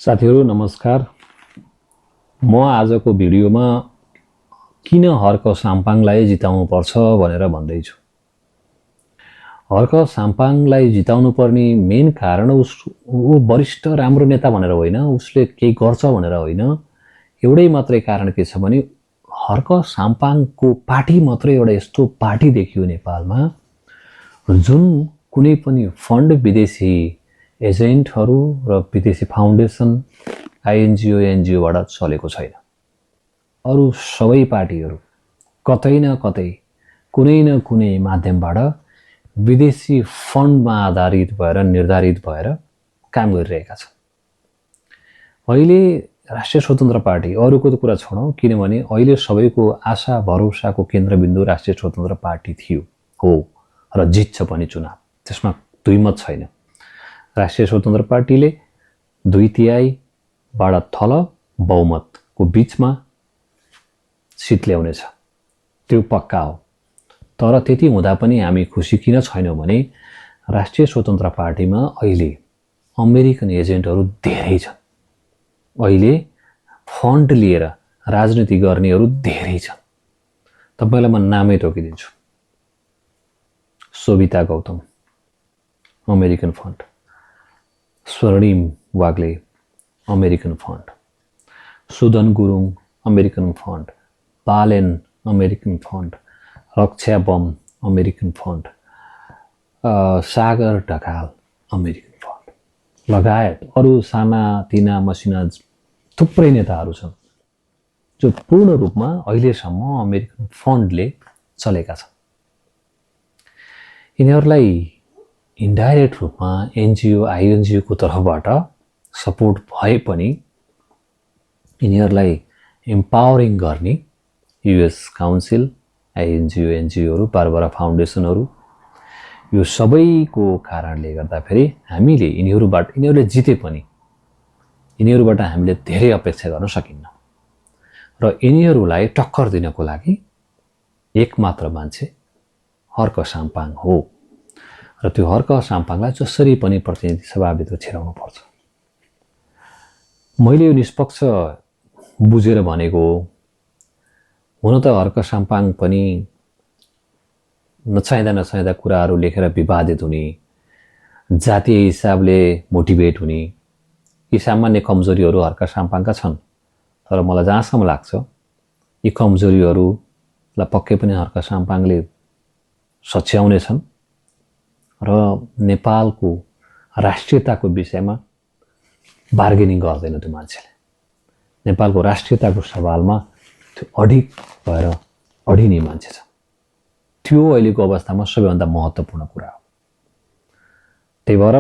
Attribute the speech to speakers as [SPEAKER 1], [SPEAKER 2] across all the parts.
[SPEAKER 1] साथीहरु नमस्कार। म आजको भिडियोमा किन हर्क साम्पाङलाई जिताउनु पर्छ भनेर भन्दैछु। हर्क साम्पाङलाई जिताउनु पर्ने मेन कारण ऊ वरिष्ठ राम्रो नेता भनेर होइन, उसले केही गर्छ भनेर होइन। एउटै मात्रै कारण के छ भने हर्क साम्पाङको पार्टी मात्रै एउटा यस्तो पार्टी देखियो नेपालमा जुन कुनै पनि फन्ड विदेशी एजेन्टहरू र विदेशी फाउन्डेसन आइएनजिओ एनजिओबाट चलेको छैन। अरु सबै पार्टीहरू कतै न कतै कुनै न कुनै माध्यमबाट विदेशी फन्डमा आधारित भएर निर्धारित भएर काम गरिरहेका छन्। अहिले राष्ट्रिय स्वतन्त्र पार्टी, अरूको त कुरा छोडौं, किनभने अहिले सबैको आशा भरोसाको केन्द्रबिन्दु राष्ट्रिय स्वतन्त्र पार्टी थियो हो र जित्छ पनि चुनाव, त्यसमा दुई मत छैन। राष्ट्रिय स्वतन्त्र पार्टीले 2/3 थल बहुमतको बीचमा सिट ल्याउनेछ, त्यो पक्का हो। तर त्यति हुँदा पनि हामी खुसी किन छैनौं भने राष्ट्रिय स्वतन्त्र पार्टीमा अहिले अमेरिकन एजेन्टहरू धेरै छन्। अहिले फन्ड लिएर राजनीति गर्नेहरू धेरै छन्। तपाईलाई म नामै तोकिदिन्छु। Sobhita Gautam American fund, Swarnim Wagle American fund, Sudan Gurung American fund, Balen American fund, Raksha Bam American fund, Sagar Dhakal American fund लगायत अरू साना तिना मसिना थुप्रै नेताहरू छन् जो पूर्ण रूपमा अहिलेसम्म अमेरिकन फन्डले चलेका छन्। यिनीहरूलाई इन्डाइरेक्ट रूपमा एनजिओ आइएनजिओ को तर्फबाट सपोर्ट भए पनि यिनीहरूलाई एम्पावरिङ गर्ने युएस काउन्सिल, आइएनजिओ एनजिओहरू, बारबारा फाउन्डेसनहरू, यो सबैको कारणले गर्दाखेरि हामीले यिनीहरूले जिते पनि यिनीहरूबाट हामीले धेरै अपेक्षा गर्न सकिन्न र यिनीहरूलाई टक्कर दिनको लागि एकमात्र मान्छे हर्क साम्पाङ हो र त्यो हर्क साम्पाङलाई जसरी पनि प्रतिनिधि सभाभित्र छिराउनु पर्छ। मैले यो निष्पक्ष बुझेर भनेको हो। हुन त हर्क साम्पाङ पनि नचाहिँदा कुराहरू लेखेर विवादित हुने, जातीय हिसाबले मोटिभेट हुने, यी सामान्य कमजोरीहरू हर्क साम्पाङका छन्। तर मलाई जहाँसम्म लाग्छ यी कमजोरीहरूलाई पक्कै पनि हर्क साम्पाङले सच्याउने छन् र नेपालको राष्ट्रियताको विषयमा बार्गेनिङ गर्दैन। त्यो मान्छेले नेपालको राष्ट्रियताको सवालमा त्यो अडिग भएर अडिने मान्छे छ। त्यो अहिलेको अवस्थामा सबैभन्दा महत्त्वपूर्ण कुरा हो। त्यही भएर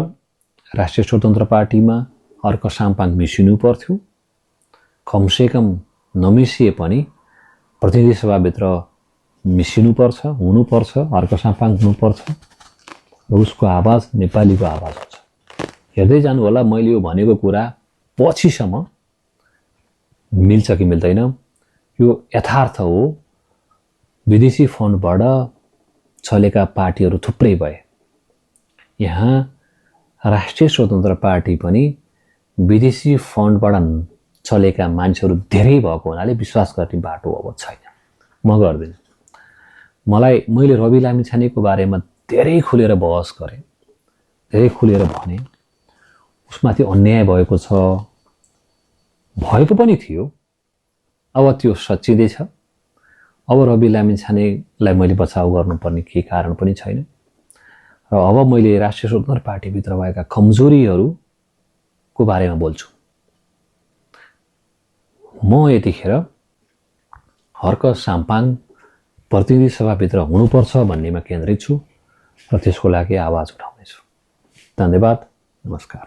[SPEAKER 1] राष्ट्रिय स्वतन्त्र पार्टीमा हर्क साम्पाङ मिसिनु पर्थ्यो। कमसेकम नमिसिए पनि प्रतिनिधि सभाभित्र मिसिनुपर्छ, हुनुपर्छ, हर्क साम्पाङ हुनुपर्छ र उसको आवाज नेपालीको आवाज हुन्छ। हेर्दै जानु होला, मैले यो भनेको कुरा पछिसम्म मिल्छ कि मिल्दैन यो यथार्थ हो। विदेशी फन्डबाट चलेका पार्टीहरू थुप्रै भए, यहाँ राष्ट्रिय स्वतन्त्र पार्टी पनि विदेशी फन्डबाट चलेका मान्छेहरू धेरै भएको हुनाले विश्वास गर्ने बाटो अब छैन। म गर्दिन। मैले रवि लामिछानेको बारेमा धेरै खुलेर बहस गरेँ, धेरै खुलेर भने उसमाथि अन्याय भएको छ, भएको पनि थियो। अब त्यो सच्चिँदैछ। अब रवि लामिछानेलाई मैले बचाउ गर्नुपर्ने केही कारण पनि छैन र अब मैले राष्ट्रिय स्वतन्त्र पार्टीभित्र भएका कमजोरीहरूको बारेमा बोल्छु। म यतिखेर हर्क साम्पाङ प्रतिनिधि सभाभित्र हुनुपर्छ भन्नेमा केन्द्रित छु र त्यसको लागि आवाज उठाउनेछु। धन्यवाद, नमस्कार।